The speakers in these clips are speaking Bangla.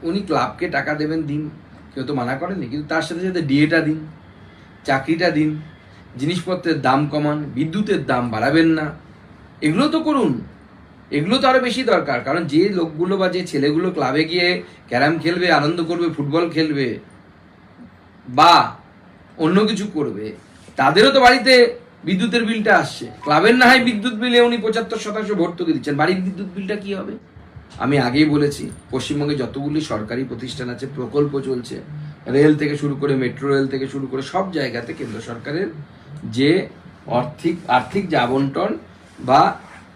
উনি ক্লাবকে টাকা দেবেন, দিন, কেউ তো মানা করেনি, কিন্তু তার সাথে সাথে ডিএটা দিন, চাকরিটা দিন, জিনিসপত্রের দাম কমান, বিদ্যুতের দাম বাড়াবেন না, এগুলো তো করুন। এগুলো তো আরো বেশি দরকার, কারণ যে লোকগুলো বা যে ছেলেগুলো ক্লাবে গিয়ে ক্যারাম খেলবে, আনন্দ করবে, ফুটবল খেলবে বা অন্য কিছু করবে, তাদেরও তো বাড়িতে বিদ্যুতের বিলটা আসছে। ক্লাবের না হয় বিদ্যুৎ বিলে উনি 75% ভর্তুকি দিচ্ছেন, বাড়ির বিদ্যুৎ বিলটা কি হবে? আমি আগেই বলেছি, পশ্চিমবঙ্গে যতগুলি সরকারি প্রতিষ্ঠান আছে, প্রকল্প চলছে, রেল থেকে শুরু করে মেট্রো রেল থেকে শুরু করে সব জায়গাতে কেন্দ্র সরকারের যে আর্থিক যে আবন্টন বা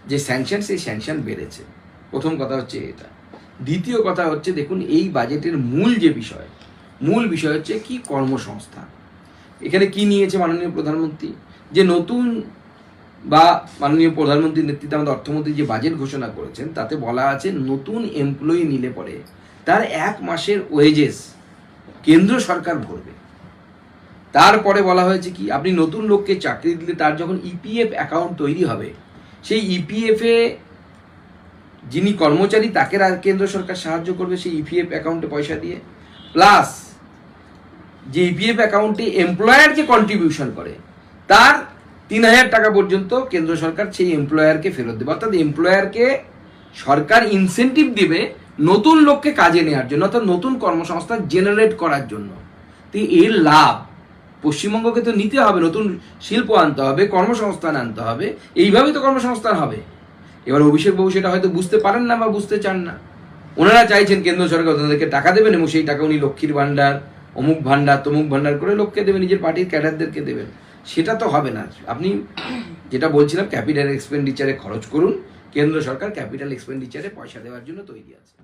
যে স্যাংশন, সেই স্যাংশন বেড়েছে। প্রথম কথা হচ্ছে এটা। দ্বিতীয় কথা হচ্ছে, দেখুন এই বাজেটের মূল বিষয় হচ্ছে কি, কর্মসংস্থান। এখানে কি নিয়েছে মাননীয় প্রধানমন্ত্রী, যে নতুন বা মাননীয় প্রধানমন্ত্রীর নেতৃত্বে আমাদের অর্থমন্ত্রী যে বাজেট ঘোষণা করেছেন, তাতে বলা আছে নতুন এমপ্লয়ি নিলে পরে তার 1 মাসের ওয়েজেস কেন্দ্র সরকার ভরবে। তারপরে বলা হয়েছে কি, আপনি নতুন লোককে চাকরি দিলে তার যখন ইপিএফ অ্যাকাউন্ট তৈরি হবে, সেই ইপিএফ এ যিনি কর্মচারী তাকে কেন্দ্র সরকার সাহায্য করবে সেই ইপিএফ অ্যাকাউন্টে পয়সা দিয়ে, প্লাস যে ইপিএফ অ্যাকাউন্টে এমপ্লয়ার যে কন্ট্রিবিউশন করে তার 3000 টাকা পর্যন্ত কেন্দ্র সরকার সেই এমপ্লয়ারকে ফেরত দেবে। অর্থাৎ এমপ্লয়ারকে সরকার ইনসেন্টিভ দিবে নতুন লোককে কাজে নেওয়ার জন্য, অর্থাৎ নতুন কর্মসংস্থান জেনারেট করার জন্য। তো এর লাভ পশ্চিমবঙ্গকে তো নিতে হবে, নতুন শিল্প আনতে হবে, কর্মসংস্থান আনতে হবে, এইভাবেই তো কর্মসংস্থান হবে। এবার অভিষেক বাবু সেটা হয়তো বুঝতে পারেন না বা বুঝতে চান না। ওনারা চাইছেন কেন্দ্র সরকার ওনাদেরকে টাকা দেবেন এবং সেই টাকা উনি লক্ষ্মীর ভান্ডার, অমুক ভান্ডার, তমুক ভান্ডার করে লোককে দেবেন, নিজের পার্টির ক্যাডারদেরকে দেবেন। সেটা তো হবে না। আপনি যেটা বলছিলাম, ক্যাপিটাল এক্সপেন্ডিচারে খরচ করুন, কেন্দ্র সরকার ক্যাপিটাল এক্সপেন্ডিচারে পয়সা দেওয়ার জন্য তৈরি আছে।